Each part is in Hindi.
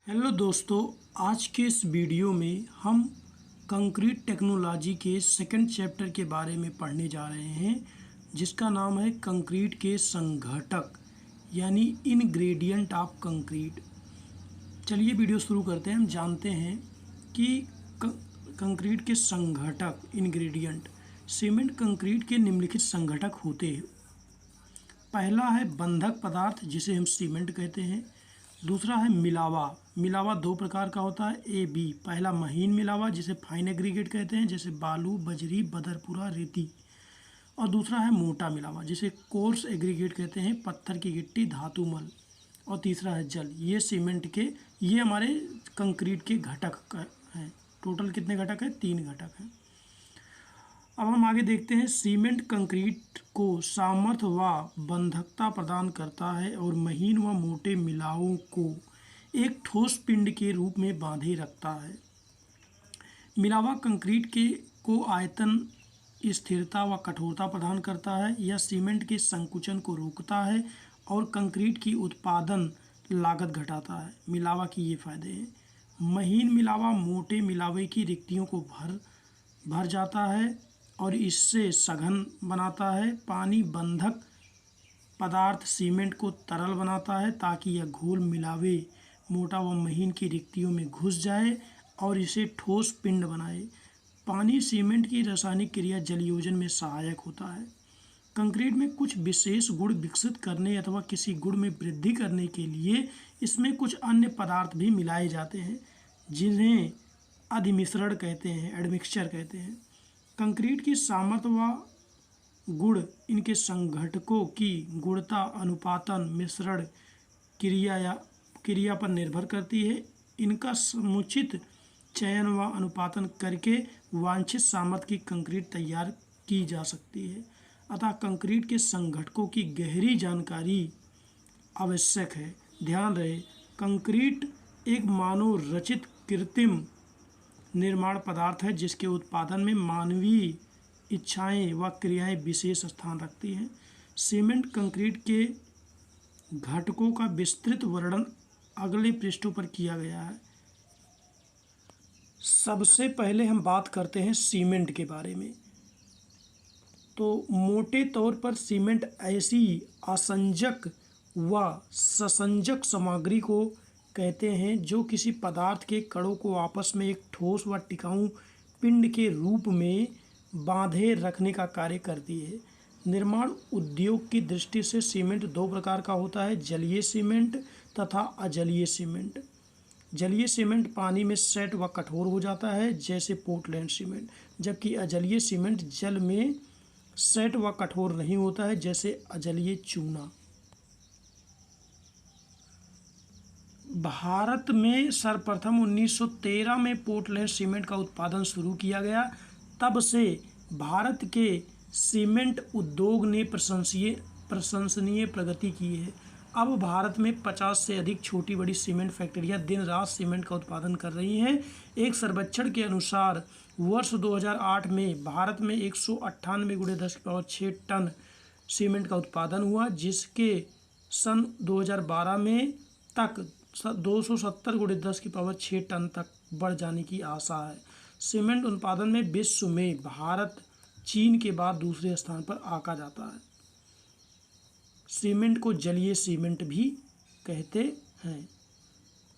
हेलो दोस्तों, आज के इस वीडियो में हम कंक्रीट टेक्नोलॉजी के सेकंड चैप्टर के बारे में पढ़ने जा रहे हैं, जिसका नाम है कंक्रीट के संघटक यानी इनग्रेडिएंट ऑफ कंक्रीट। चलिए वीडियो शुरू करते हैं। हम जानते हैं कि कंक्रीट के संघटक इनग्रेडिएंट सीमेंट कंक्रीट के निम्नलिखित संघटक होते हैं। पहला है बंधक पदार्थ, जिसे हम सीमेंट कहते हैं। दूसरा है मिलावा। मिलावा दो प्रकार का होता है, ए बी। पहला महीन मिलावा, जिसे फाइन एग्रीगेट कहते हैं, जैसे बालू, बजरी, बदरपुरा, रेती। और दूसरा है मोटा मिलावा, जिसे कोर्स एग्रीगेट कहते हैं, पत्थर की गिट्टी, धातु मल। और तीसरा है जल। ये हमारे कंक्रीट के घटक हैं। टोटल कितने घटक हैं? 3 घटक हैं। अब हम आगे देखते हैं। सीमेंट कंक्रीट को सामर्थ्य व बंधकता प्रदान करता है और महीन व मोटे मिलावों को एक ठोस पिंड के रूप में बांधे रखता है। मिलावा कंक्रीट को आयतन, स्थिरता व कठोरता प्रदान करता है। यह सीमेंट के संकुचन को रोकता है और कंक्रीट की उत्पादन लागत घटाता है। मिलावा की ये फायदे हैं। महीन मिलावा मोटे मिलावे की रिक्तियों को भर जाता है और इससे सघन बनाता है। पानी बंधक पदार्थ सीमेंट को तरल बनाता है ताकि यह घोल मिलावे मोटा व महीन की रिक्तियों में घुस जाए और इसे ठोस पिंड बनाए। पानी सीमेंट की रासायनिक क्रिया जलयोजन में सहायक होता है। कंक्रीट में कुछ विशेष गुण विकसित करने अथवा किसी गुण में वृद्धि करने के लिए इसमें कुछ अन्य पदार्थ भी मिलाए जाते हैं, जिन्हें अधिमिश्रण कहते हैं, एडमिक्सचर कहते हैं। कंक्रीट की सामर्थ्य व गुण इनके संघटकों की गुणता, अनुपातन, मिश्रण क्रिया पर निर्भर करती है। इनका समुचित चयन व अनुपातन करके वांछित सामर्थ्य की कंक्रीट तैयार की जा सकती है। अतः कंक्रीट के संघटकों की गहरी जानकारी आवश्यक है। ध्यान रहे, कंक्रीट एक मानव रचित कृत्रिम निर्माण पदार्थ है, जिसके उत्पादन में मानवीय इच्छाएं व क्रियाएं विशेष स्थान रखती हैं। सीमेंट कंक्रीट के घटकों का विस्तृत वर्णन अगले पृष्ठों पर किया गया है। सबसे पहले हम बात करते हैं सीमेंट के बारे में। तो मोटे तौर पर सीमेंट ऐसी असंजक व ससंजक सामग्री को कहते हैं जो किसी पदार्थ के कणों को आपस में एक ठोस व टिकाऊ पिंड के रूप में बांधे रखने का कार्य करती है। निर्माण उद्योग की दृष्टि से सीमेंट 2 प्रकार का होता है, जलीय सीमेंट तथा अजलीय सीमेंट। जलीय सीमेंट पानी में सेट व कठोर हो जाता है, जैसे पोर्टलैंड सीमेंट, जबकि अजलीय सीमेंट जल में सेट व कठोर नहीं होता है, जैसे अजलीय चूना। भारत में सर्वप्रथम 1913 में पोर्टलैंड सीमेंट का उत्पादन शुरू किया गया। तब से भारत के सीमेंट उद्योग ने प्रशंसनीय प्रगति की है। अब भारत में 50 से अधिक छोटी बड़ी सीमेंट फैक्ट्रियां दिन रात सीमेंट का उत्पादन कर रही हैं। एक सर्वेक्षण के अनुसार वर्ष 2008 में भारत में 198 × 10⁶ टन सीमेंट का उत्पादन हुआ, जिसके सन 2012 में तक 270 × 10⁶ टन तक बढ़ जाने की आशा है। सीमेंट उत्पादन में विश्व में भारत चीन के बाद दूसरे स्थान पर आका जाता है। सीमेंट को जलीय सीमेंट भी कहते हैं।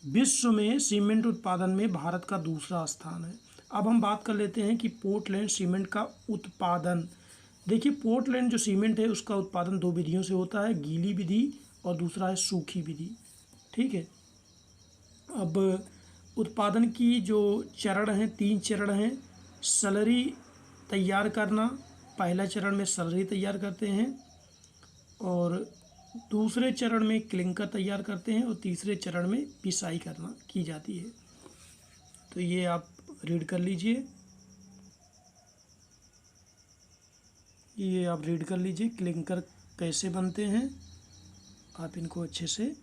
विश्व में सीमेंट उत्पादन में भारत का दूसरा स्थान है। अब हम बात कर लेते हैं कि पोर्टलैंड सीमेंट का उत्पादन। देखिए, पोर्टलैंड जो सीमेंट है उसका उत्पादन 2 विधियों से होता है, गीली विधि और दूसरा है सूखी विधि। ठीक है। अब उत्पादन की जो चरण हैं, 3 चरण हैं। स्लरी तैयार करना, पहला चरण में स्लरी तैयार करते हैं और दूसरे चरण में क्लिंकर तैयार करते हैं और तीसरे चरण में पिसाई की जाती है। तो ये आप रीड कर लीजिए। क्लिंकर कैसे बनते हैं, आप इनको अच्छे से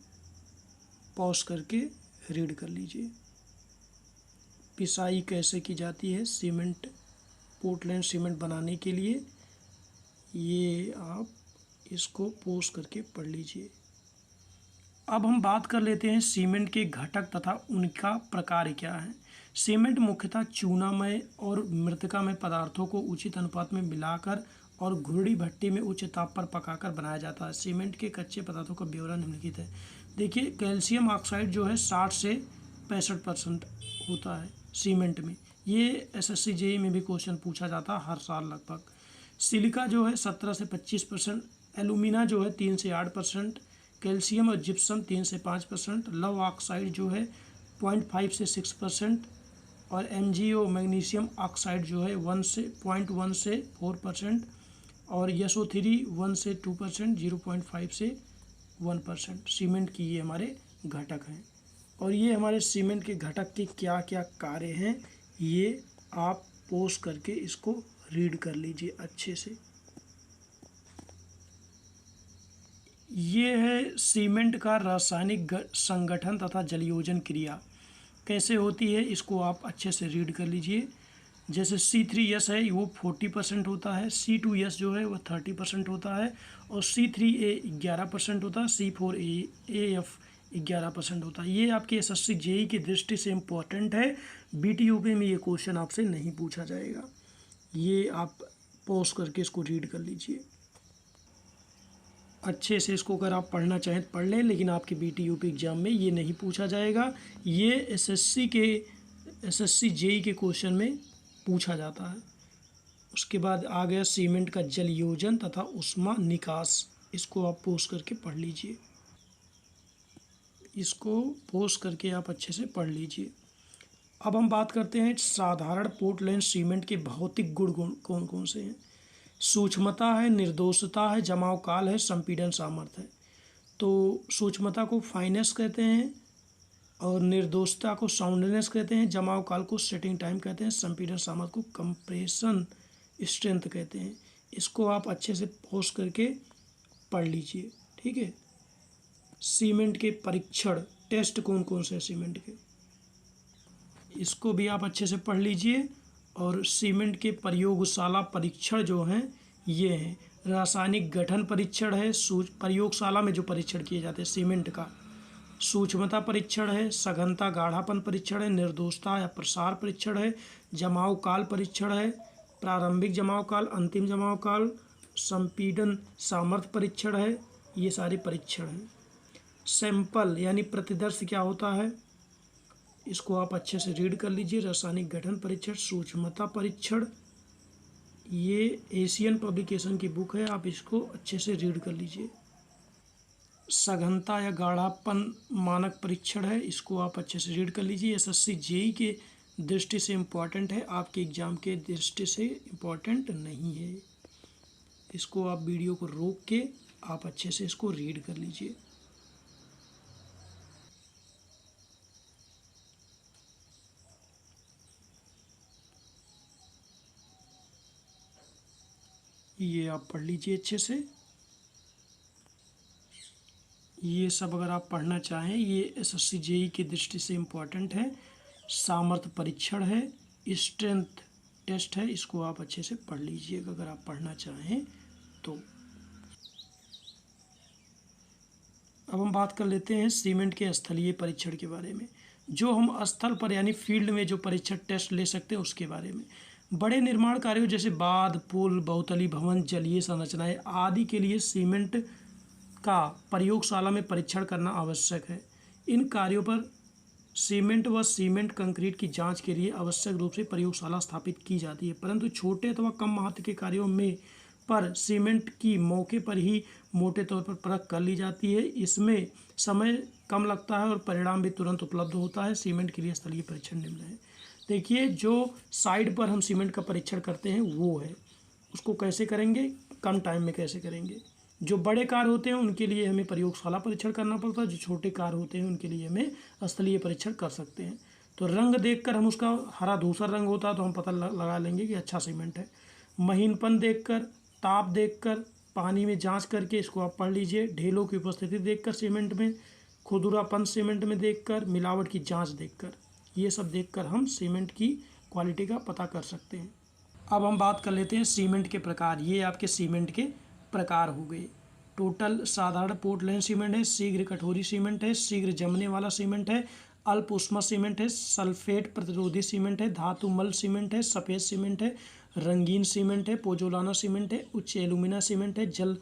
पॉज करके रीड कर लीजिए। पिसाई कैसे की जाती है सीमेंट, पोर्टलैंड सीमेंट बनाने के लिए, ये आप इसको पॉज करके पढ़ लीजिए। अब हम बात कर लेते हैं सीमेंट के घटक तथा उनका प्रकार क्या है। सीमेंट मुख्यतः चूनामय और मृतिकामय पदार्थों को उचित अनुपात में मिलाकर और घुरड़ी भट्टी में उच्च ताप पर पकाकर बनाया जाता है। सीमेंट के कच्चे पदार्थों का ब्यौरा निम्नलिखित है। देखिए, कैल्शियम ऑक्साइड जो है 60 से 65% होता है सीमेंट में। ये एसएससी जेईई में भी क्वेश्चन पूछा जाता है हर साल लगभग। सिलिका जो है 17 से 25%, एलुमिना जो है 3 से 8%, कैल्शियम और जिप्सम 3 से 5%, लव ऑक्साइड जो है 0.5 से 6%, और एमजीओ मैग्नीशियम ऑक्साइड जो है 1 से 4%, और SO3 1 से 2%, 0.5 से 1%। सीमेंट की ये हमारे घटक हैं। और ये हमारे सीमेंट के घटक के क्या क्या कार्य हैं, ये आप पॉज करके इसको रीड कर लीजिए अच्छे से। ये है सीमेंट का रासायनिक संगठन तथा जलयोजन क्रिया कैसे होती है, इसको आप अच्छे से रीड कर लीजिए। जैसे C3S है वो 40% होता है, C2S जो है वो 30% होता है, और C3A 11% होता है, C4AF 11% होता है। ये आपके एसएससी जेईई की दृष्टि से इम्पोर्टेंट है। BTUP में ये क्वेश्चन आपसे नहीं पूछा जाएगा। ये आप पॉज करके इसको रीड कर लीजिए अच्छे से। इसको अगर आप पढ़ना चाहें तो पढ़ लें, लेकिन आपके BTUP एग्ज़ाम में ये नहीं पूछा जाएगा। ये एसएससी जेईई के क्वेश्चन में पूछा जाता है। उसके बाद आ गया सीमेंट का जल योजन तथा उष्मा निकास। इसको आप पोस्ट करके पढ़ लीजिए। इसको पोस्ट करके आप अच्छे से पढ़ लीजिए। अब हम बात करते हैं साधारण पोर्टलैंड सीमेंट के भौतिक गुण कौन कौन से हैं। सूक्ष्मता है, निर्दोषता है, जमाव काल है, संपीड़न सामर्थ्य है। तो सूक्ष्मता को फाइनेस कहते हैं, और निर्दोषता को साउंडनेस कहते हैं, जमाव काल को सेटिंग टाइम कहते हैं, संपीड़न सामर्थ्य को कंप्रेशन स्ट्रेंथ कहते हैं। इसको आप अच्छे से पोस्ट करके पढ़ लीजिए, ठीक है। सीमेंट के परीक्षण टेस्ट कौन कौन से हैं सीमेंट के, इसको भी आप अच्छे से पढ़ लीजिए। और सीमेंट के प्रयोगशाला परीक्षण जो हैं ये हैं। रासायनिक गठन परीक्षण है, प्रयोगशाला में जो परीक्षण किए जाते हैं सीमेंट का। सूक्ष्मता परीक्षण है, सघनता गाढ़ापन परीक्षण है, निर्दोषता या प्रसार परीक्षण है, जमाव काल परीक्षण है, प्रारंभिक जमाव काल, अंतिम जमाव काल, संपीड़न सामर्थ्य परीक्षण है। ये सारे परीक्षण हैं। सैंपल यानी प्रतिदर्श क्या होता है, इसको आप अच्छे से रीड कर लीजिए। रासायनिक गठन परीक्षण, सूक्ष्मता परीक्षण, ये एशियन पब्लिकेशन की बुक है, आप इसको अच्छे से रीड कर लीजिए। सघनता या गाढ़ापन मानक परीक्षण है, इसको आप अच्छे से रीड कर लीजिए। एसएससी जेईई के दृष्टि से इम्पॉर्टेंट है, आपके एग्ज़ाम के दृष्टि से इम्पॉर्टेंट नहीं है। इसको आप वीडियो को रोक के आप अच्छे से इसको रीड कर लीजिए। ये आप पढ़ लीजिए अच्छे से। ये सब अगर आप पढ़ना चाहें, ये एसएससी जेईई की दृष्टि से इम्पॉर्टेंट है। सामर्थ्य परीक्षण है, स्ट्रेंथ टेस्ट है, इसको आप अच्छे से पढ़ लीजिएगा अगर आप पढ़ना चाहें तो। अब हम बात कर लेते हैं सीमेंट के स्थलीय परीक्षण के बारे में, जो हम स्थल पर यानी फील्ड में जो परीक्षण टेस्ट ले सकते हैं उसके बारे में। बड़े निर्माण कार्यों जैसे बांध, पुल, बहुतली भवन, जलीय संरचनाएं आदि के लिए सीमेंट का प्रयोगशाला में परीक्षण करना आवश्यक है। इन कार्यों पर सीमेंट व सीमेंट कंक्रीट की जांच के लिए आवश्यक रूप से प्रयोगशाला स्थापित की जाती है, परंतु छोटे अथवा कम महत्व के कार्यों में पर सीमेंट की मौके पर ही मोटे तौर पर परख कर ली जाती है। इसमें समय कम लगता है और परिणाम भी तुरंत उपलब्ध होता है। सीमेंट के लिए स्थलीय परीक्षण निम्न है। देखिए, जो साइड पर हम सीमेंट का परीक्षण करते हैं वो है, उसको कैसे करेंगे, कम टाइम में कैसे करेंगे। जो बड़े कार होते हैं उनके लिए हमें प्रयोगशाला परीक्षण करना पड़ता है, जो छोटे कार होते हैं उनके लिए हमें स्थलीय परीक्षण कर सकते हैं। तो रंग देखकर हम उसका हरा धूसर रंग होता है तो हम पता लगा लेंगे कि अच्छा सीमेंट है। महीनपन देखकर, ताप देखकर, पानी में जांच करके, इसको आप पढ़ लीजिए। ढेलों की उपस्थिति देखकर सीमेंट में, खुरदरापन सीमेंट में देखकर, मिलावट की जांच देखकर, ये सब देखकर हम सीमेंट की क्वालिटी का पता कर सकते हैं। अब हम बात कर लेते हैं सीमेंट के प्रकार। ये आपके सीमेंट के प्रकार हो गए। टोटल साधारण पोर्टलैंड सीमेंट है, शीघ्र कठोरी सीमेंट है, शीघ्र जमने वाला सीमेंट है, अल्प ऊष्मा सीमेंट है, सल्फेट प्रतिरोधी सीमेंट है, धातु मल सीमेंट है, सफ़ेद सीमेंट है, रंगीन सीमेंट है, पोजोलाना सीमेंट है, उच्च एलुमिना सीमेंट है, जल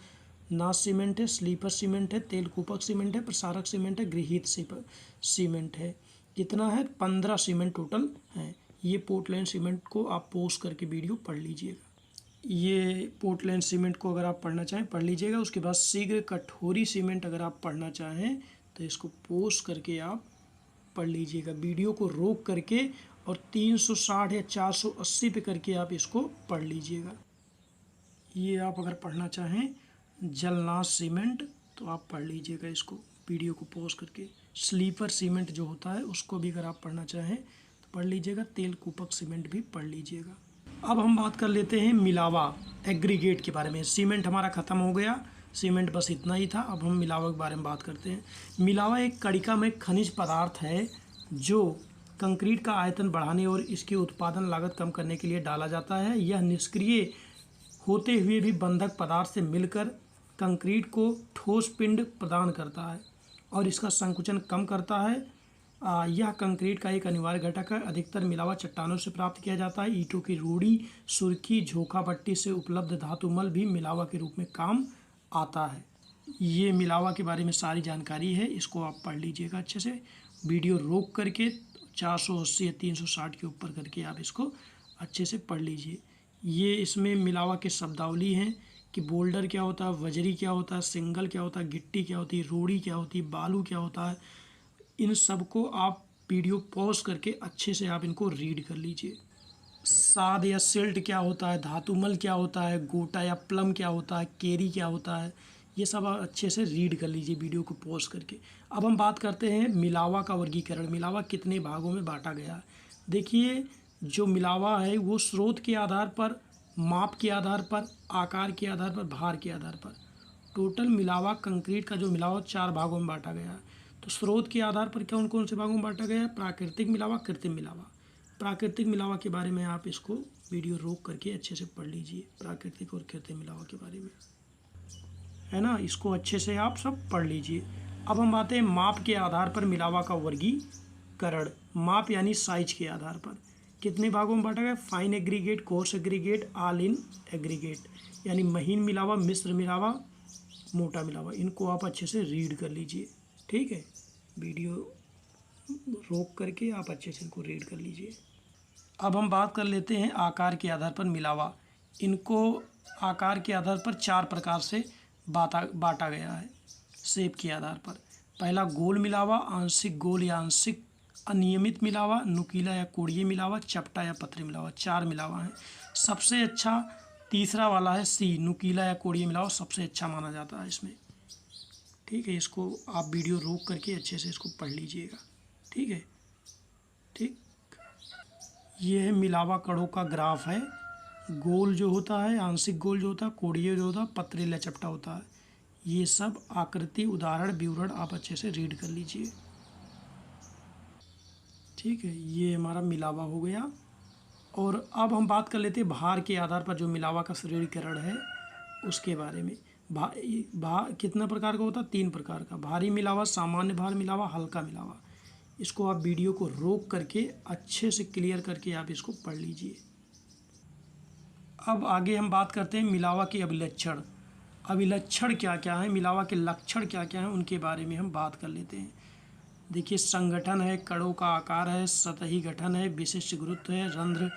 नाश सीमेंट है, स्लीपर सीमेंट है, तेल कूपक सीमेंट है, प्रसारक सीमेंट है, गृहीत सीमेंट है। कितना है? 15 सीमेंट टोटल है। ये पोर्टलैंड सीमेंट को आप पोस्ट करके वीडियो पढ़ लीजिएगा। ये पोर्टलैंड सीमेंट को अगर आप पढ़ना चाहें पढ़ लीजिएगा। उसके बाद शीघ्र कठोरी सीमेंट अगर आप पढ़ना चाहें तो इसको पोस्ट करके आप पढ़ लीजिएगा, वीडियो को रोक करके, और 360 या 480 पे करके आप इसको पढ़ लीजिएगा। ये आप अगर पढ़ना चाहें जलनाश सीमेंट तो आप पढ़ लीजिएगा इसको वीडियो को पॉज करके। स्लीपर सीमेंट जो होता है उसको भी अगर आप पढ़ना चाहें तो पढ़ लीजिएगा। तेल कूपक सीमेंट भी पढ़ लीजिएगा। अब हम बात कर लेते हैं मिलावा एग्रीगेट के बारे में। सीमेंट हमारा ख़त्म हो गया, सीमेंट बस इतना ही था। अब हम मिलावा के बारे में बात करते हैं। मिलावा एक कणिका में खनिज पदार्थ है जो कंक्रीट का आयतन बढ़ाने और इसकी उत्पादन लागत कम करने के लिए डाला जाता है। यह निष्क्रिय होते हुए भी बंधक पदार्थ से मिलकर कंक्रीट को ठोस पिंड प्रदान करता है और इसका संकुचन कम करता है। यह कंक्रीट का एक अनिवार्य घटक है। अधिकतर मिलावा चट्टानों से प्राप्त किया जाता है। ईंटों की रूढ़ी, सुर्खी, झोंका पट्टी से उपलब्ध धातुमल भी मिलावा के रूप में काम आता है। ये मिलावा के बारे में सारी जानकारी है, इसको आप पढ़ लीजिएगा अच्छे से। वीडियो रोक करके 480 या 360 के ऊपर करके आप इसको अच्छे से पढ़ लीजिए। ये इसमें मिलावा के शब्दावली हैं कि बोल्डर क्या होता है, वजरी क्या होता है, सिंगल क्या होता है, गिट्टी क्या होती है, रोड़ी क्या होती है, बालू क्या होता है। इन सब को आप वीडियो पॉज करके अच्छे से आप इनको रीड कर लीजिए। साद या सिल्ट क्या होता है, धातुमल क्या होता है, गोटा या प्लम क्या होता है, केरी क्या होता है, ये सब आप अच्छे से रीड कर लीजिए वीडियो को पॉज करके। अब हम बात करते हैं मिलावा का वर्गीकरण। मिलावा कितने भागों में बांटा गया है। देखिए, जो मिलावा है वो स्रोत के आधार पर, माप के आधार पर, आकार के आधार पर, भार के आधार पर, टोटल मिलावा कंक्रीट का जो मिलावा 4 भागों में बांटा गया है। तो स्रोत के आधार पर कौन कौन से भागों में बांटा गया है? प्राकृतिक मिलावा, कृत्रिम मिलावा। प्राकृतिक मिलावा के बारे में आप इसको वीडियो रोक करके अच्छे से पढ़ लीजिए, प्राकृतिक और कृत्रिम मिलावा के बारे में, है ना। इसको अच्छे से आप सब पढ़ लीजिए। अब हम आते हैं माप के आधार पर मिलावा का वर्गीकरण। माप यानी साइज के आधार पर कितने भागों में बांटा गया? Fine aggregate, coarse aggregate, all in aggregate. यानी महीन मिलावा, मिश्र मिलावा, मोटा मिलावा। इनको आप अच्छे से रीड कर लीजिए, ठीक है। वीडियो रोक करके आप अच्छे से इनको रीड कर लीजिए। अब हम बात कर लेते हैं आकार के आधार पर मिलावा। इनको आकार के आधार पर 4 प्रकार से बांटा गया है शेप के आधार पर। पहला गोल मिलावा, आंशिक गोल या आंशिक अनियमित मिलावा, नुकीला या कोणीय मिलावा, चपटा या पतली मिलावा। 4 मिलावा हैं। सबसे अच्छा तीसरा वाला है सी, नुकीला या कोणीय मिलावा सबसे अच्छा माना जाता है इसमें, ठीक है। इसको आप वीडियो रोक करके अच्छे से इसको पढ़ लीजिएगा, ठीक है। ठीक, ये है मिलावा कणों का ग्राफ है। गोल जो होता है, आंशिक गोल जो होता है, कोणीय जो होता है, पतली या चपटा होता है। ये सब आकृति, उदाहरण, विवरण आप अच्छे से रीड कर लीजिए, ठीक है। ये हमारा मिलावा हो गया। और अब हम बात कर लेते हैं भार के आधार पर जो मिलावा का श्रेणीकरण है उसके बारे में। कितना प्रकार का होता है? 3 प्रकार का। भारी मिलावा, सामान्य भार मिलावा, हल्का मिलावा। इसको आप वीडियो को रोक करके अच्छे से क्लियर करके आप इसको पढ़ लीजिए। अब आगे हम बात करते हैं मिलावा के अभिलक्षण। अभिलक्षण क्या क्या है, मिलावा के लक्षण क्या क्या हैं, उनके बारे में हम बात कर लेते हैं। देखिए, संगठन है, कणों का आकार है, सतही गठन है, विशिष्ट गुरुत्व है, रंध्र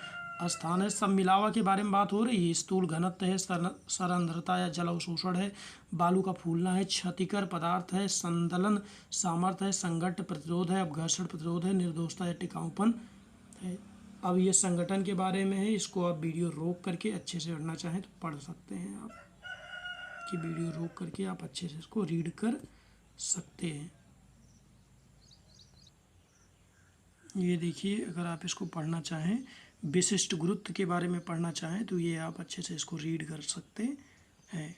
स्थान है। सब मिलावा के बारे में बात हो रही है। स्थूल घनत्व है, सरंध्रता या जल अवशोषण है, बालू का फूलना है, क्षतिकर पदार्थ है, संदलन सामर्थ्य है, संघट्ट प्रतिरोध है, अपघर्षण प्रतिरोध है, निर्दोषता या टिकाऊपन है। अब ये संगठन के बारे में है। इसको आप वीडियो रोक करके अच्छे से पढ़ना चाहें तो पढ़ सकते हैं आप, कि वीडियो रोक करके आप अच्छे से इसको रीड कर सकते हैं। ये देखिए, अगर आप इसको पढ़ना चाहें, विशिष्ट गुरुत्व के बारे में पढ़ना चाहें तो ये आप अच्छे से इसको रीड कर सकते हैं।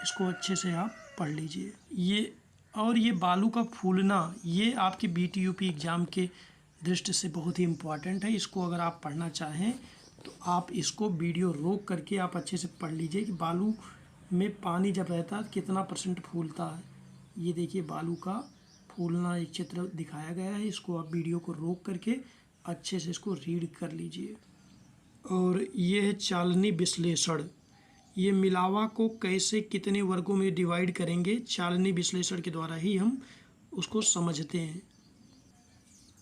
इसको अच्छे से आप पढ़ लीजिए। ये बालू का फूलना, ये आपके BTUP एग्ज़ाम के दृष्टि से बहुत ही इम्पॉर्टेंट है। इसको अगर आप पढ़ना चाहें तो आप इसको वीडियो रोक करके आप अच्छे से पढ़ लीजिए कि बालू में पानी जब रहता है कितना % फूलता है। ये देखिए बालू का फूलना एक चित्र दिखाया गया है। इसको आप वीडियो को रोक करके अच्छे से इसको रीड कर लीजिए। और ये है चालनी विश्लेषण। ये मिलावा को कैसे कितने वर्गों में डिवाइड करेंगे, चालनी विश्लेषण के द्वारा ही हम उसको समझते हैं।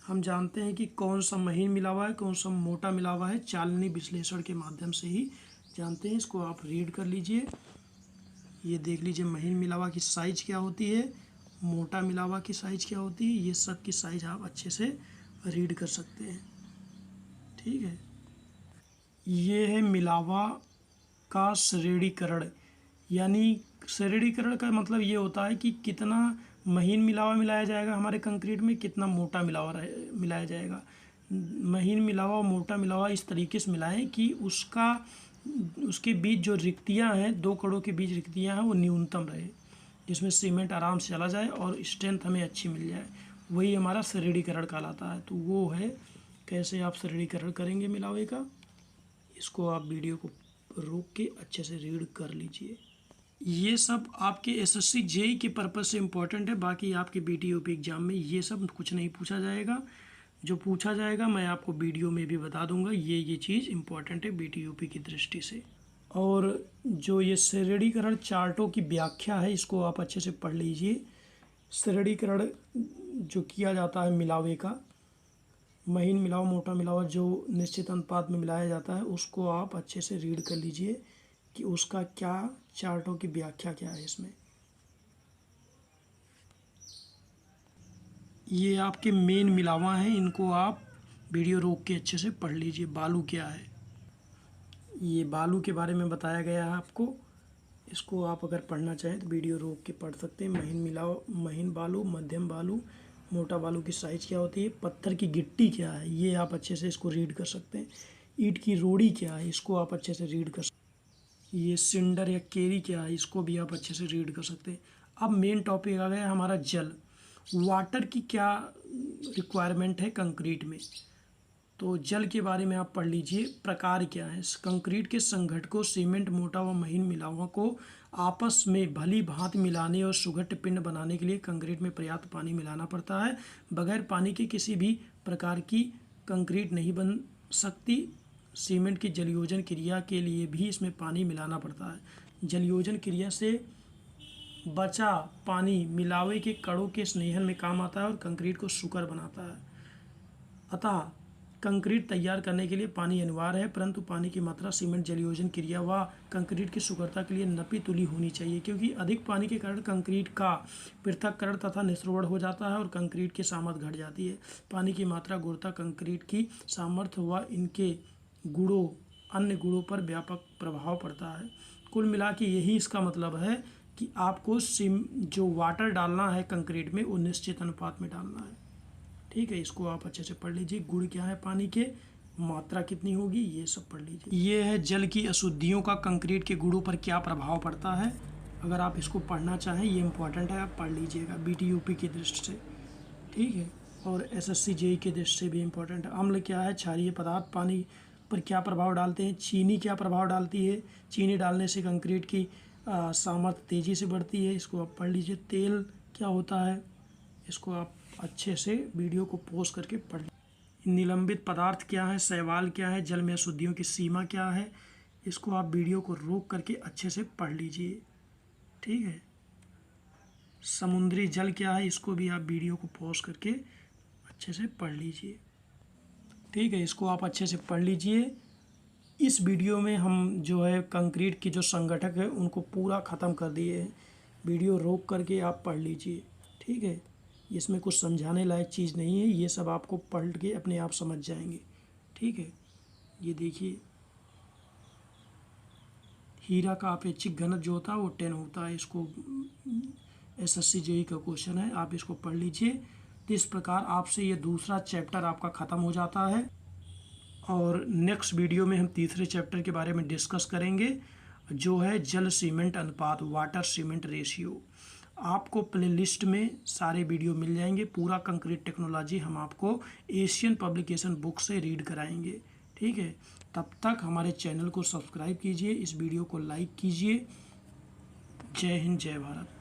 हम जानते हैं कि कौन सा महीन मिलावा है, कौन सा मोटा मिलावा है, चालनी विश्लेषण के माध्यम से ही जानते हैं। इसको आप रीड कर लीजिए। ये देख लीजिए महीन मिलावा की साइज़ क्या होती है, मोटा मिलावा की साइज़ क्या होती है, ये सब की साइज़ आप अच्छे से रीड कर सकते हैं। ठीक है, ये है मिलावा का श्रेणीकरण। यानी श्रेणीकरण का मतलब ये होता है कि कितना महीन मिलावा मिलाया जाएगा हमारे कंक्रीट में, कितना मोटा मिलावा मिलाया जाएगा। महीन मिलावा और मोटा मिलावा इस तरीके से मिलाएं कि उसके बीच जो रिक्तियां हैं, दो कड़ों के बीच रिक्तियां हैं, वो न्यूनतम रहे, जिसमें सीमेंट आराम से चला जाए और स्ट्रेंथ हमें अच्छी मिल जाए। वही हमारा श्रेणीकरण कहलाता है। तो वो है कैसे आप श्रेणीकरण करेंगे मिलावे का। इसको आप वीडियो को रोक के अच्छे से रीड कर लीजिए। ये सब आपके एसएससी जेईई के पर्पज़ से इम्पोर्टेंट है। बाकी आपके बीटीओपी एग्ज़ाम में ये सब कुछ नहीं पूछा जाएगा। जो पूछा जाएगा मैं आपको वीडियो में भी बता दूंगा। ये चीज़ इम्पोर्टेंट है बीटीओपी की दृष्टि से। और जो ये श्रेणीकरण चार्टों की व्याख्या है, इसको आप अच्छे से पढ़ लीजिए। श्रेणीकरण जो किया जाता है मिलावे का, महीन मिलावा मोटा मिलावा जो निश्चित अनुपात में मिलाया जाता है, उसको आप अच्छे से रीड कर लीजिए कि उसका क्या चार्टों की व्याख्या क्या है इसमें। ये आपके मेन मिलावा हैं, इनको आप वीडियो रोक के अच्छे से पढ़ लीजिए। बालू क्या है, ये बालू के बारे में बताया गया है आपको। इसको आप अगर पढ़ना चाहें तो वीडियो रोक के पढ़ सकते हैं। महीन मिलावा, महीन बालू, मध्यम बालू, मोटा बालू की साइज़ क्या होती है, पत्थर की गिट्टी क्या है, ये आप अच्छे से इसको रीड कर सकते हैं। ईंट की रोड़ी क्या है, इसको आप अच्छे से रीड कर सकते हैं। ये सिंडर या केरी क्या है, इसको भी आप अच्छे से रीड कर सकते हैं। अब मेन टॉपिक आ गया हमारा जल। वाटर की क्या रिक्वायरमेंट है कंक्रीट में, तो जल के बारे में आप पढ़ लीजिए। प्रकार क्या है, कंक्रीट के संघटकों सीमेंट, मोटा व महीन मिलावों को आपस में भली भांति मिलाने और सुघट्ट पिंड बनाने के लिए कंक्रीट में पर्याप्त पानी मिलाना पड़ता है। बगैर पानी के किसी भी प्रकार की कंक्रीट नहीं बन सकती। सीमेंट की जलयोजन क्रिया के लिए भी इसमें पानी मिलाना पड़ता है। जलयोजन क्रिया से बचा पानी मिलावे के कणों के स्नेहन में काम आता है और कंक्रीट को सुकर बनाता है। अतः कंक्रीट तैयार करने के लिए पानी अनिवार्य है, परंतु पानी की मात्रा सीमेंट जलयोजन क्रिया व कंक्रीट की सुकरता के लिए नपी तुली होनी चाहिए, क्योंकि अधिक पानी के कारण कंक्रीट का पृथक्करण तथा निस्सरण हो जाता है और कंक्रीट की सामर्थ्य घट जाती है। पानी की मात्रा गुणता कंक्रीट की सामर्थ्य व इनके गुणों अन्य गुणों पर व्यापक प्रभाव पड़ता है। कुल मिला के यही इसका मतलब है कि आपको जो वाटर डालना है कंक्रीट में वो निश्चित अनुपात में डालना है। ठीक है, इसको आप अच्छे से पढ़ लीजिए। गुण क्या है पानी के, मात्रा कितनी होगी, ये सब पढ़ लीजिए। ये है जल की अशुद्धियों का कंक्रीट के गुणों पर क्या प्रभाव पड़ता है। अगर आप इसको पढ़ना चाहें, ये इंपॉर्टेंट है, आप पढ़ लीजिएगा बीटीयूपी की दृष्टि से। ठीक है, और एसएससी जेईई की दृष्टि से भी इम्पोर्टेंट है। अम्ल क्या है, क्षारीय पदार्थ पानी पर क्या प्रभाव डालते हैं। चीनी क्या प्रभाव डालती है, चीनी डालने से कंक्रीट की सामर्थ्य तेज़ी से बढ़ती है, इसको आप पढ़ लीजिए। तेल क्या होता है, इसको आप अच्छे से वीडियो को पॉज करके पढ़ लीजिए। निलंबित पदार्थ क्या है, शैवाल क्या है, जल में अशुद्धियों की सीमा क्या है, इसको आप वीडियो को रोक करके अच्छे से पढ़ लीजिए। ठीक है, समुद्री जल क्या है, इसको भी आप वीडियो को पॉज करके अच्छे से पढ़ लीजिए। ठीक है, इसको आप अच्छे से पढ़ लीजिए। इस वीडियो में हम जो है कंक्रीट की जो संगठक है उनको पूरा ख़त्म कर दिए हैं। वीडियो रोक करके आप पढ़ लीजिए। ठीक है, इसमें कुछ समझाने लायक चीज़ नहीं है, ये सब आपको पढ़ के अपने आप समझ जाएंगे। ठीक है, ये देखिए हीरा का अपेक्षिक घनत्व जो होता है वो 10 होता है। इसको एसएससी जेईई का क्वेश्चन है, आप इसको पढ़ लीजिए। तो इस प्रकार आपसे ये दूसरा चैप्टर आपका ख़त्म हो जाता है और नेक्स्ट वीडियो में हम तीसरे चैप्टर के बारे में डिस्कस करेंगे, जो है जल सीमेंट अनुपात, वाटर सीमेंट रेशियो। आपको प्लेलिस्ट में सारे वीडियो मिल जाएंगे। पूरा कंक्रीट टेक्नोलॉजी हम आपको एशियन पब्लिकेशन बुक से रीड कराएंगे। ठीक है, तब तक हमारे चैनल को सब्सक्राइब कीजिए, इस वीडियो को लाइक कीजिए जय हिंद, जय भारत।